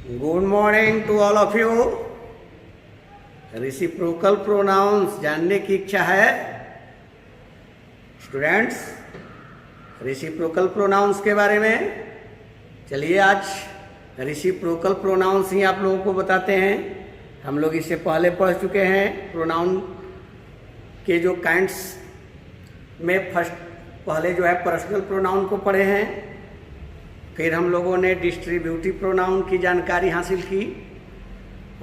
Good morning to all of you. Reciprocal pronouns जानने की इच्छा है स्टूडेंट्स? रेसिप्रोकल प्रोनाउंस के बारे में चलिए आज रेसिप्रोकल प्रोनाउंस ही आप लोगों को बताते हैं। हम लोग इससे पहले पढ़ चुके हैं प्रोनाउन के जो काइंड्स में पहले जो है पर्सनल प्रोनाउन को पढ़े हैं, फिर हम लोगों ने डिस्ट्रीब्यूटिव प्रोनाउन की जानकारी हासिल की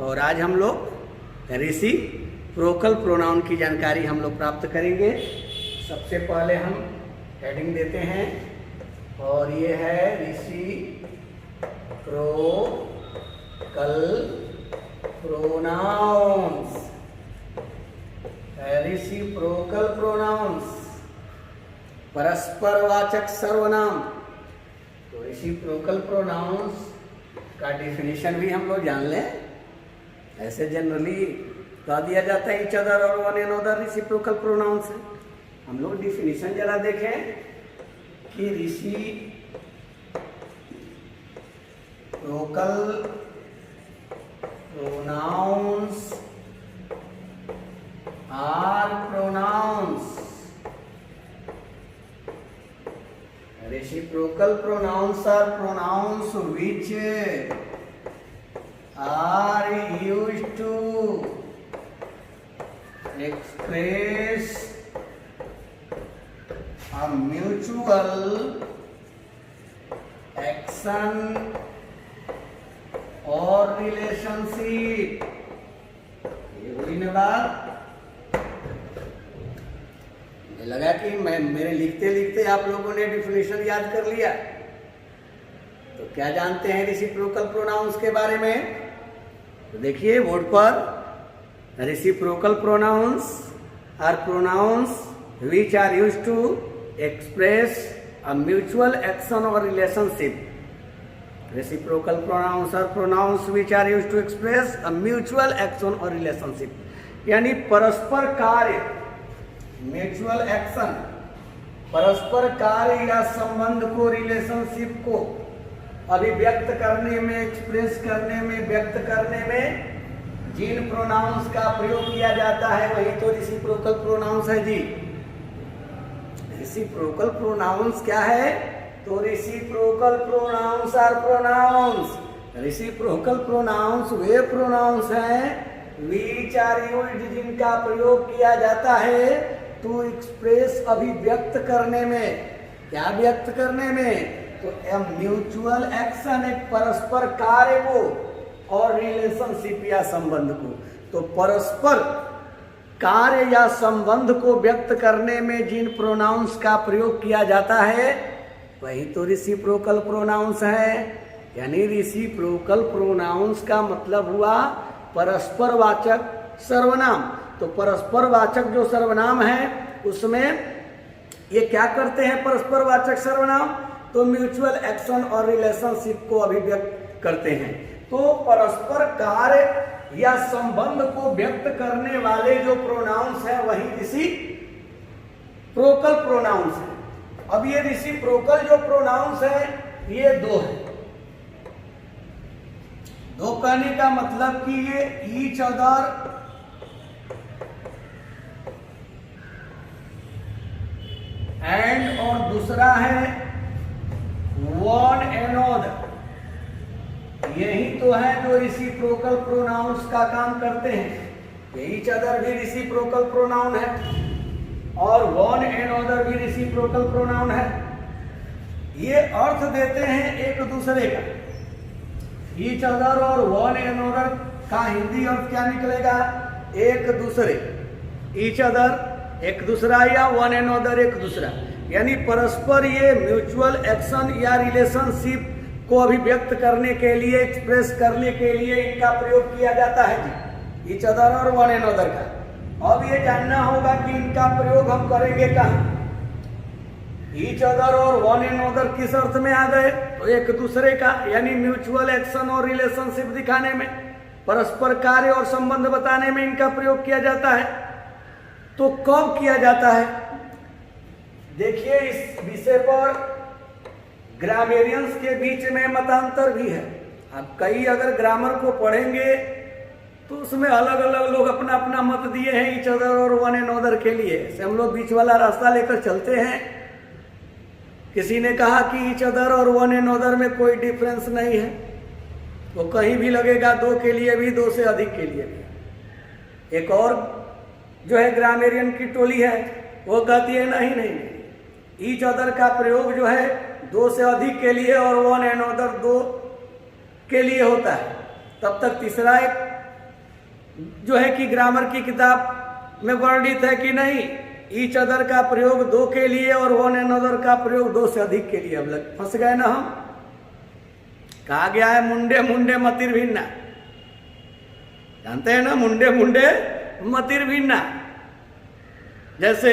और आज हम लोग रेसिप्रोकल प्रोनाउन की जानकारी हम लोग प्राप्त करेंगे। सबसे पहले हम हेडिंग देते हैं और ये है रेसिप्रोकल प्रोनाउंस। रेसिप्रोकल प्रोनाउंस परस्परवाचक सर्वनाम। तो रेसिप्रोकल प्रोनाउंस का डेफिनेशन भी हम लोग जान लें। ऐसे जनरली कह दिया जाता है ईच अदर और वन एनदर रेसिप्रोकल प्रोनाउंस है। हम लोग डेफिनेशन जरा देखें कि reciprocal pronouns are pronouns. Reciprocal pronouns are pronouns which are used to express a mutual action or relationship। ये हुई ना बात। लगा कि मैं मेरे लिखते लिखते आप लोगों ने डेफिनेशन याद कर लिया। तो क्या जानते हैं रेसिप्रोकल प्रोनाउंस के बारे में? तो देखिए बोर्ड पर, reciprocal pronouns are pronouns which are used to express a mutual action और relationship. Reciprocal pronouns are pronouns which are used to express a mutual action और रिलेशनशिप, यानी परस्पर कार्य, म्यूचुअल एक्शन, परस्पर कार्य या संबंध को, रिलेशनशिप को अभिव्यक्त करने में, एक्सप्रेस करने में, व्यक्त करने में जिन प्रोनाउंस का प्रयोग किया जाता है वही तो रेसिप्रोकल प्रोनाउंस है जी। रेसिप्रोकल प्रोनाउंस क्या है? तो reciprocal pronouns are pronouns. Reciprocal pronouns वे प्रोनाउंस हैं व्हिच आर यूज्ड, जिनका प्रयोग किया जाता है टू एक्सप्रेस, अभिव्यक्त करने में। क्या व्यक्त करने में? तो म्यूचुअल एक्शन, एक परस्पर कार्य को, और रिलेशनशिप या संबंध को। तो परस्पर कार्य या संबंध को व्यक्त करने में जिन प्रोनाउंस का प्रयोग किया जाता है वही तो रेसिप्रोकल प्रोनाउंस है। यानी रेसिप्रोकल प्रोनाउंस का मतलब हुआ परस्परवाचक सर्वनाम। तो परस्परवाचक जो सर्वनाम है उसमें ये क्या करते हैं? परस्परवाचक सर्वनाम तो म्यूचुअल एक्शन और रिलेशनशिप को अभिव्यक्त करते हैं। तो परस्पर कार्य या संबंध को व्यक्त करने वाले जो प्रोनाउंस हैं वही रेसिप्रोकल प्रोनाउंस है। अब ये रेसिप्रोकल जो प्रोनाउंस है ये दो है। दो कहने का मतलब कि ये ईच अदर एंड और दूसरा है वन एनोदर। यही तो है जो रेसिप्रोकल प्रोनाउंस का काम करते हैं। ईच अदर भी रेसिप्रोकल प्रोनाउन है और वन एनोदर भी रेसिप्रोकल प्रोनाउन है। ये अर्थ देते हैं एक दूसरे का। ईच अदर और वन एनोदर का हिंदी अर्थ क्या निकलेगा? एक दूसरे। ईच अदर एक दूसरा या वन एनोदर एक दूसरा, यानी परस्पर ये म्यूचुअल एक्शन या रिलेशनशिप को अभिव्यक्त करने के लिए, एक्सप्रेस करने के लिए इनका प्रयोग किया जाता है जी, ईच अदर और वन एनोदर का। अब ये जानना होगा कि इनका प्रयोग हम करेंगे कहाँ। ईच अदर और वन एनोदर किस अर्थ में आ गए? तो एक दूसरे का, यानी म्यूचुअल एक्शन और रिलेशनशिप दिखाने में, परस्पर कार्य और संबंध बताने में इनका प्रयोग किया जाता है। तो कब किया जाता है? देखिए इस विषय पर ग्रामेरियंस के बीच में मतांतर भी है। अब कई अगर ग्रामर को पढ़ेंगे तो उसमें अलग अलग लोग अपना अपना मत दिए हैं ईच अदर और वन एंड अदर के लिए। से हम लोग बीच वाला रास्ता लेकर चलते हैं। किसी ने कहा कि ईच अदर और वन एंड अदर में कोई डिफरेंस नहीं है, वो कहीं भी लगेगा, दो के लिए भी, दो से अधिक के लिए भी। एक और जो है ग्रामेरियन की टोली है, वो कहती है नहीं नहीं, ईच अदर का प्रयोग जो है दो से अधिक के लिए और वन एंड अदर दो के लिए होता है। तब तक तीसरा एक जो है कि ग्रामर की किताब में वर्णित है कि नहीं, ईच अदर का प्रयोग दो के लिए और वन एंड अदर का प्रयोग दो से अधिक के लिए। अब फंस गए ना हम। कहा गया है मुंडे मुंडे मतिर भिन्ना, जानते हैं ना, मुंडे मुंडे मतिर भिन्ना। जैसे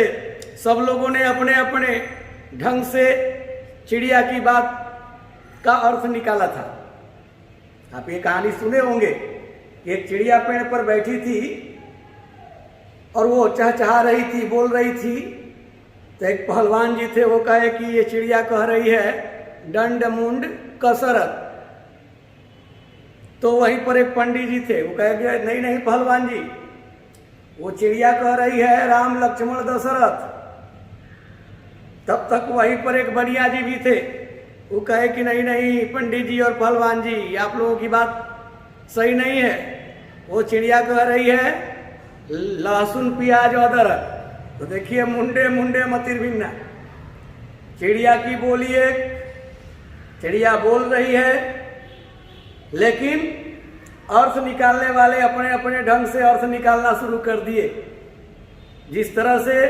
सब लोगों ने अपने अपने ढंग से चिड़िया की बात का अर्थ निकाला था। आप ये कहानी सुने होंगे कि एक चिड़िया पेड़ पर बैठी थी और वो चहचहा रही थी, बोल रही थी। तो एक पहलवान जी थे, वो कहे कि ये चिड़िया कह रही है डंड मुंड कसरत। तो वहीं पर एक पंडित जी थे, वो कहे नहीं नहीं पहलवान जी, वो चिड़िया कह रही है राम लक्ष्मण दशरथ। तब तक वहीं पर एक बनिया जी भी थे, वो कहे कि नहीं नहीं पंडित जी और पहलवान जी, आप लोगों की बात सही नहीं है। वो चिड़िया कह रही है लहसुन प्याज अदरक। तो देखिए मुंडे मुंडे मतिर भिन्ना। चिड़िया की बोली एक, चिड़िया बोल रही है, लेकिन अर्थ निकालने वाले अपने अपने ढंग से अर्थ निकालना शुरू कर दिए। जिस तरह से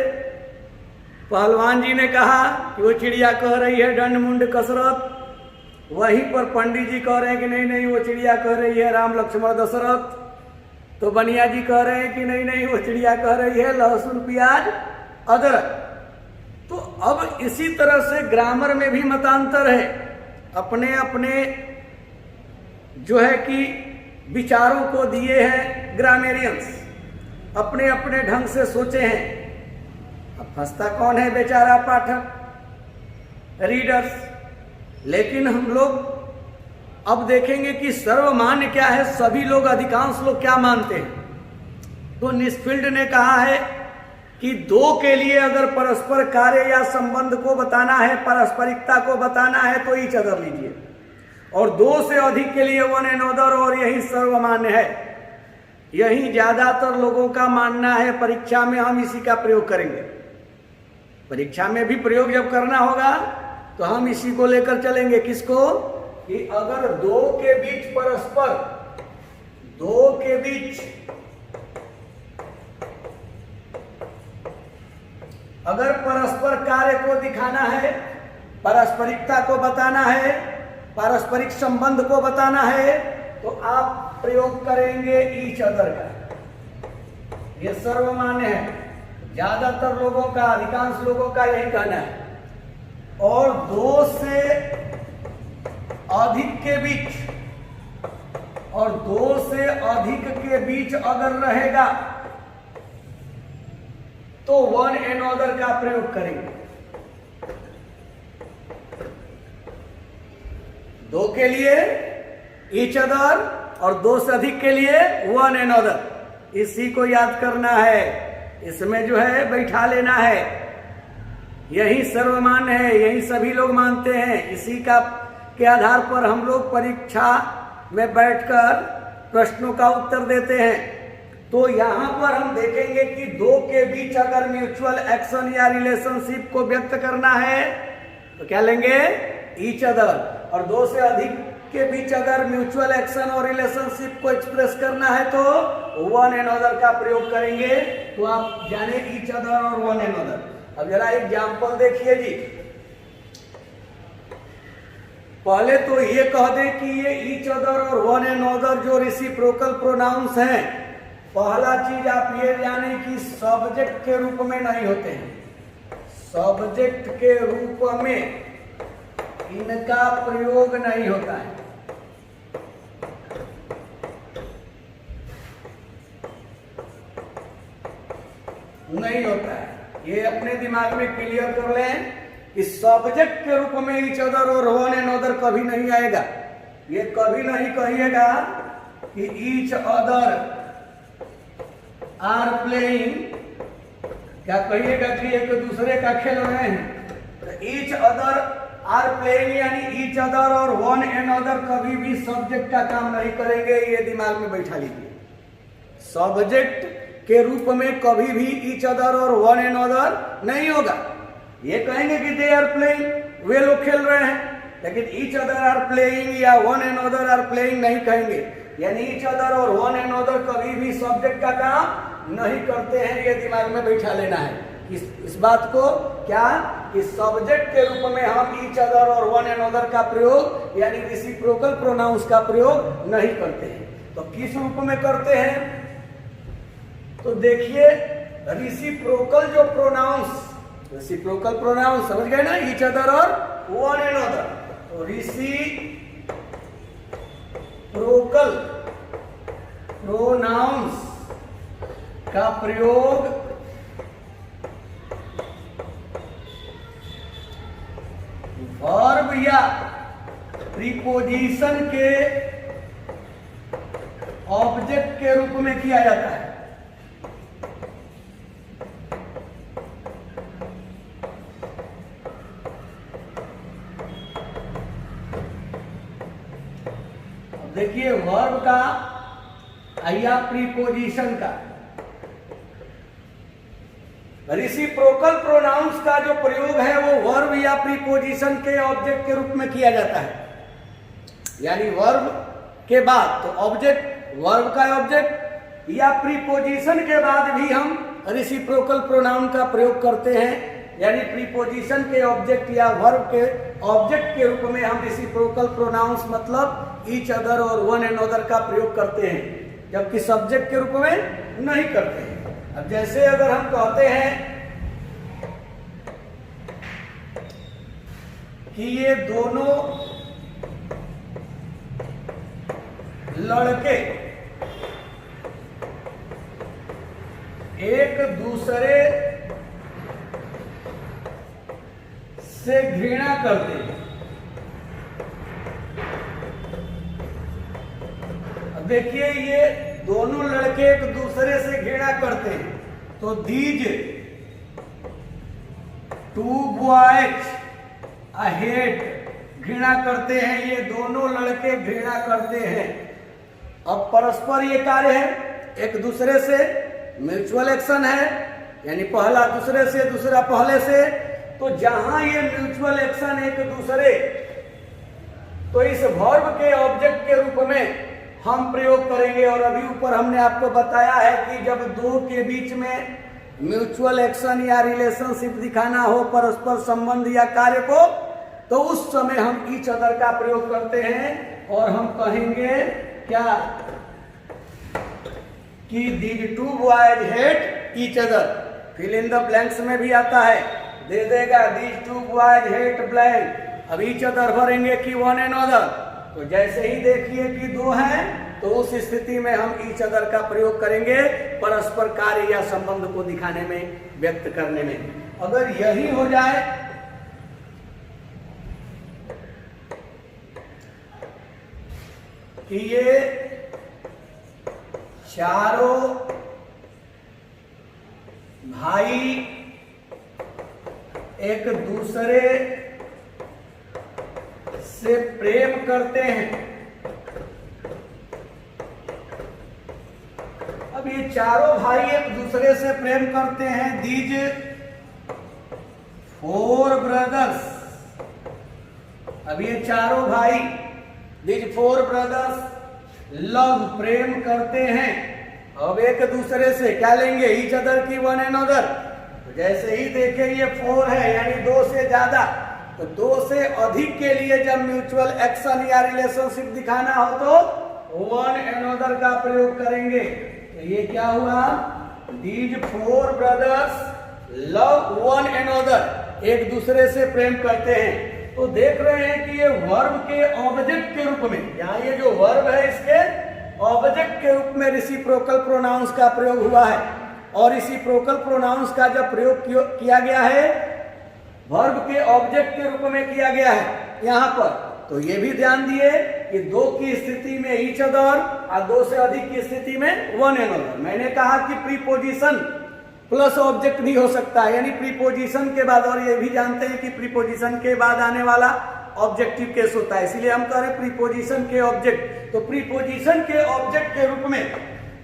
पहलवान जी ने कहा कि वो चिड़िया कह रही है डंड मुंड कसरत, वहीं पर पंडित जी कह रहे हैं कि नहीं नहीं वो चिड़िया कह रही है राम लक्ष्मण दशरथ। तो बनिया जी कह रहे हैं कि नहीं नहीं वो चिड़िया कह रही है लहसुन प्याज अदरक। तो अब इसी तरह से ग्रामर में भी मतांतर है। अपने अपने जो है कि विचारों को दिए हैं ग्रामेरियंस, अपने अपने ढंग से सोचे हैं। अब फंसता कौन है बेचारा पाठक, रीडर्स। लेकिन हम लोग अब देखेंगे कि सर्वमान्य क्या है, सभी लोग, अधिकांश लोग क्या मानते हैं। तो निस्फील्ड ने कहा है कि दो के लिए अगर परस्पर कार्य या संबंध को बताना है, पारस्परिकता को बताना है, तो ईच अदर लीजिए, और दो से अधिक के लिए वन एंड अदर, और यही सर्वमान्य है। यही ज्यादातर लोगों का मानना है। परीक्षा में हम इसी का प्रयोग करेंगे। परीक्षा में भी प्रयोग जब करना होगा तो हम इसी को लेकर चलेंगे। किसको? कि अगर दो के बीच परस्पर, दो के बीच अगर परस्पर कार्य को दिखाना है, पारस्परिकता को बताना है, पारस्परिक संबंध को बताना है, तो आप प्रयोग करेंगे ईच अदर का। ये सर्वमान्य है। ज्यादातर लोगों का, अधिकांश लोगों का यही कहना है। और दो से अधिक के बीच, और दो से अधिक के बीच अगर रहेगा तो वन एंड अदर का प्रयोग करेंगे। दो के लिए ईच अदर और दो से अधिक के लिए वन एंड अदर। इसी को याद करना है, इसमें जो है बैठा लेना है। यही सर्वमान्य है, यही सभी लोग मानते हैं। इसी का के आधार पर हम लोग परीक्षा में बैठकर प्रश्नों का उत्तर देते हैं। तो यहां पर हम देखेंगे कि दो के बीच अगर म्यूचुअल एक्शन या रिलेशनशिप को व्यक्त करना है तो क्या लेंगे? Each other. और दो से अधिक के बीच अगर म्यूचुअल एक्शन और रिलेशनशिप को एक्सप्रेस करना है तो वन एंड अदर का प्रयोग करेंगे। तो आप जाने ईच अदर और वन एंड अदर। अब जरा एग्जाम्पल देखिए जी। पहले तो ये कह दें कि ये ईच अदर और वन एंड अदर जो रेसिप्रोकल प्रोनाउंस हैं, पहला चीज आप ये जाने कि सब्जेक्ट के रूप में नहीं होते हैं। सब्जेक्ट के रूप में इनका प्रयोग नहीं होता है। नहीं होता है। ये अपने दिमाग में क्लियर कर लें कि सब्जेक्ट के रूप में ईच अदर और वन एंड अदर कभी नहीं आएगा। ये कभी नहीं कहिएगा कि ईच अदर आर प्लेइंग, क्या कहिएगा कि एक दूसरे का खेल रहे हैं। तो ईच अदर आर प्लेइंग यानी ईच अदर और वन एंड अदर कभी भी सब्जेक्ट का काम नहीं करेंगे, ये दिमाग में बैठा लीजिए। सब्जेक्ट के रूप में कभी भी ईच अदर और वन एंड अदर नहीं होगा। ये कहेंगे कि दे आर प्लेइंग, वे लोग खेल रहे हैं, लेकिन ईच अदर आर प्लेइंग या one and other are playing नहीं कहेंगे। यानी ईच अदर और वन एंड अदर कभी भी सब्जेक्ट का काम नहीं करते हैं, ये दिमाग में बैठा लेना है। इस बात को क्या कि सब्जेक्ट के रूप में हम ईच अदर और वन एंड अदर का प्रयोग यानी रेसिप्रोकल प्रोनाउंस का प्रयोग नहीं करते हैं। तो किस रूप में करते हैं? तो देखिए रेसिप्रोकल जो प्रोनाउंस, रेसिप्रोकल प्रोनाउंस समझ गए ना, ईच अदर और वन एंड अदर। तो रेसिप्रोकल प्रोनाउंस का प्रयोग वर्ब या प्रीपोजिशन के ऑब्जेक्ट के रूप में किया जाता है। अब देखिए वर्ब का या प्रीपोजिशन का, रेसिप्रोकल प्रोनाउंस का जो प्रयोग है वो वर्ब या प्रीपोजिशन के ऑब्जेक्ट के रूप में किया जाता है। यानी वर्ब के बाद तो ऑब्जेक्ट, वर्ब का ऑब्जेक्ट या प्रीपोजिशन के बाद भी हम रेसिप्रोकल प्रोनाउन का प्रयोग करते हैं। यानी प्रीपोजिशन के ऑब्जेक्ट या वर्ब के ऑब्जेक्ट के रूप में हम रेसिप्रोकल प्रोनाउंस मतलब ईच अदर और वन एंड अदर का प्रयोग करते हैं, जबकि सब्जेक्ट के रूप में नहीं करते हैं। अब जैसे अगर हम कहते हैं कि ये दोनों लड़के एक दूसरे से घृणा करते हैं। अब देखिए ये दोनों लड़के एक दूसरे से घृणा करते हैं, तो दीज टू बॉयज हेट, घृणा करते हैं, ये दोनों लड़के घृणा करते हैं। अब परस्पर ये कार्य है, एक दूसरे से म्यूचुअल एक्शन है, यानी पहला दूसरे से दूसरा पहले से। तो जहां ये म्यूचुअल एक्शन एक दूसरे, तो इस वर्ब के ऑब्जेक्ट के रूप में हम प्रयोग करेंगे। और अभी ऊपर हमने आपको बताया है कि जब दो के बीच में म्यूचुअल एक्शन या रिलेशनशिप दिखाना हो, परस्पर संबंध या कार्य को, तो उस समय हम ईच अदर का प्रयोग करते हैं और हम कहेंगे क्या कि these two boys hate each other. Fill in the blanks में भी आता है, दे देगा these two boys hate blank. अब ईच अदर भरेंगे कि वन एंड अदर। तो जैसे ही देखिए कि दो हैं, तो उस स्थिति में हम ईच अदर का प्रयोग करेंगे परस्पर कार्य या संबंध को दिखाने में, व्यक्त करने में। अगर यही हो जाए कि ये चारों भाई एक दूसरे से प्रेम करते हैं। अब ये चारों भाई एक दूसरे से प्रेम करते हैं। दीज फोर ब्रदर्स, अब ये चारों भाई दीज फोर ब्रदर्स लव, प्रेम करते हैं। अब एक दूसरे से क्या लेंगे? ईच अदर की वन एंड अदर। तो जैसे ही देखें ये फोर है यानी दो से ज्यादा, तो दो से अधिक के लिए जब म्यूचुअल एक्शन या रिलेशनशिप दिखाना हो तो वन एंड अदर का प्रयोग करेंगे। तो ये क्या हुआ? These four brothers love one and other, एक दूसरे से प्रेम करते हैं। तो देख रहे हैं कि ये वर्ब के ऑब्जेक्ट के रूप में, यहाँ ये जो वर्ब है इसके ऑब्जेक्ट के रूप में रेसिप्रोकल प्रोनाउंस का प्रयोग हुआ है। और रेसिप्रोकल प्रोनाउंस का जब प्रयोग किया गया है, वर्ब के ऑब्जेक्ट के रूप में किया गया है यहाँ पर, तो ये भी ध्यान दिए कि दो की स्थिति में ईच अदर और दो से अधिक की स्थिति में वन एनोदर। मैंने कहा कि प्रीपोजिशन प्लस ऑब्जेक्ट भी हो सकता है, यानी प्रीपोजिशन के बाद, और ये भी जानते हैं कि प्रीपोजिशन के बाद आने वाला ऑब्जेक्टिव केस होता है, इसलिए हम कह रहे हैं प्रीपोजिशन के ऑब्जेक्ट। तो प्रीपोजिशन के ऑब्जेक्ट के रूप में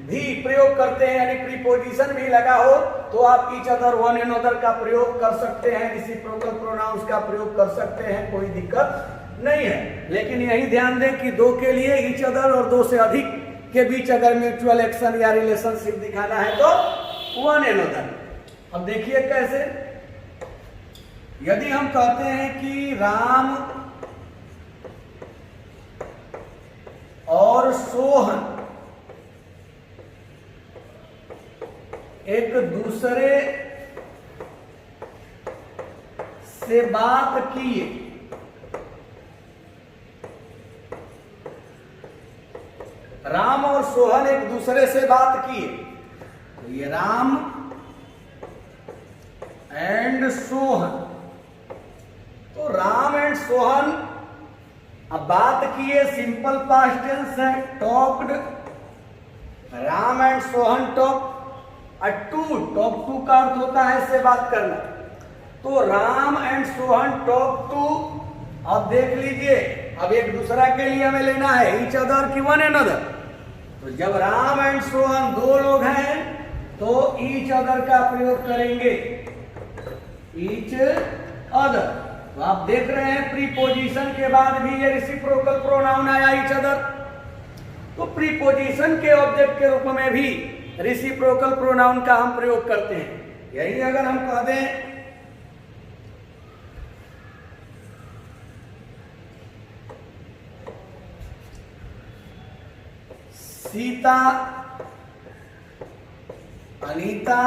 भी प्रयोग करते हैं, यानी प्रीपोजिशन भी लगा हो तो आप ईच अदर वन एनोदर का प्रयोग कर सकते हैं, रेसिप्रोकल प्रोनाउंस का प्रयोग कर सकते हैं, कोई दिक्कत नहीं है। लेकिन यही ध्यान दें कि दो के लिए ईच अदर और दो से अधिक के बीच अगर म्यूचुअल एक्शन या रिलेशनशिप दिखाना है तो वन एनोदर। अब देखिए कैसे, यदि हम कहते हैं कि राम और सोहन एक दूसरे से बात किए, राम और सोहन एक दूसरे से बात किए, तो ये राम एंड सोहन, तो राम एंड सोहन अब बात किए, सिंपल पास्ट टेंस है, talked, Ram and Sohan talk, talk to का अर्थ होता है इससे बात करना, तो Ram and Sohan talk to. अब देख लीजिए, अब एक दूसरा के लिए हमें लेना है ईच अदर की वन एनदर, तो जब राम एंड सोहन दो लोग हैं तो ईच अदर का प्रयोग करेंगे, ईच अदर। तो आप देख रहे हैं प्रीपोजिशन के बाद भी ये रेसिप्रोकल प्रोनाउन आया ईच अदर, तो प्रीपोजिशन के ऑब्जेक्ट के रूप में भी रेसिप्रोकल प्रोनाउन का हम प्रयोग करते हैं। यही अगर हम कह दें सीता, अनीता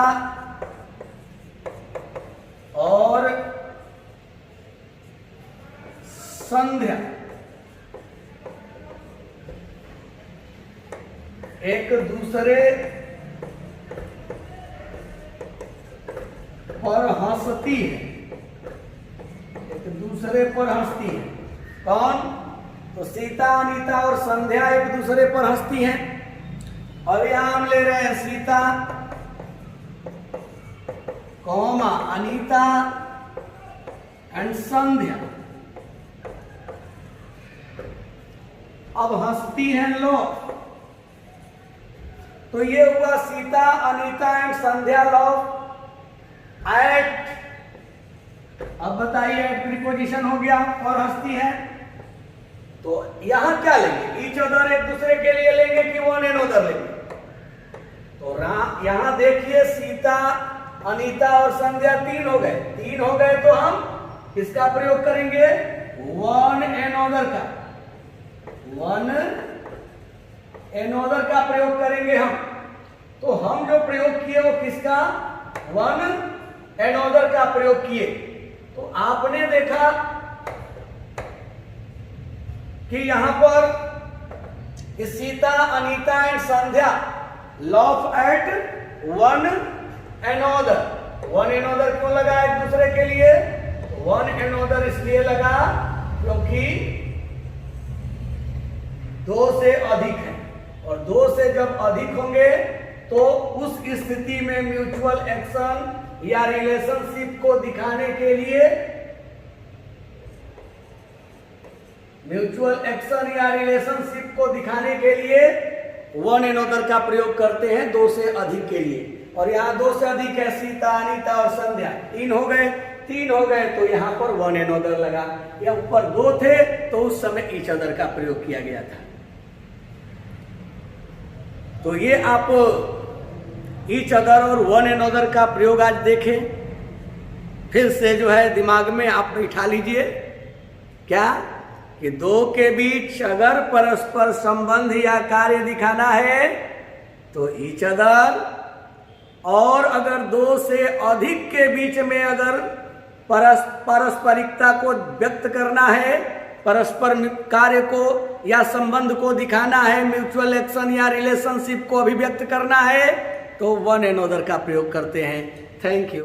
और संध्या एक दूसरे पर हंसती है, एक दूसरे पर हंसती है। कौन? तो सीता, अनीता और संध्या एक दूसरे पर हंसती हैं। और यहां हम ले रहे हैं सीता कॉमा अनीता एंड संध्या। अब हंसती हैं लोग, तो ये हुआ Sita, Anita and Sandhya love at. अब बताइए, एट प्रीपोजिशन हो गया और हंसती है, तो यहां क्या लेंगे? ईच अदर एक दूसरे के लिए लेंगे कि वन एंड अदर लेंगे? तो यहां देखिए सीता, अनीता और संध्या तीन हो गए, तीन हो गए तो हम किसका प्रयोग करेंगे? वन एंड अदर का, वन एंड अदर का प्रयोग करेंगे हम। तो हम जो प्रयोग किए वो किसका? वन एंड अदर का प्रयोग किए। तो आपने देखा कि यहां पर Sita, Anita and Sandhya love at one and other. One and other क्यों लगा एक दूसरे के लिए? वन एंड अदर इसलिए लगा क्योंकि दो से अधिक है, और दो से जब अधिक होंगे तो उस स्थिति में म्यूचुअल एक्शन या रिलेशनशिप को दिखाने के लिए, म्यूचुअल एक्शन या रिलेशनशिप को दिखाने के लिए वन एंड अदर का प्रयोग करते हैं दो से अधिक के लिए। और यहाँ दो से अधिक है, सीता, अनीता और संध्या तीन हो गए, तीन हो गए तो यहाँ पर वन एंड अदर लगा। या ऊपर दो थे तो उस समय ईच अदर का प्रयोग किया गया था। तो ये आप ईच अदर और वन एंड अदर का प्रयोग आज देखें, फिर से जो है दिमाग में आप बिठा लीजिए क्या कि दो के बीच अगर परस्पर संबंध या कार्य दिखाना है तो ईच अदर, और अगर दो से अधिक के बीच में अगर पारस्परिकता को व्यक्त करना है, परस्पर कार्य को या संबंध को दिखाना है, म्यूचुअल एक्शन या रिलेशनशिप को अभिव्यक्त करना है, तो वन एंड अदर का प्रयोग करते हैं। Thank you.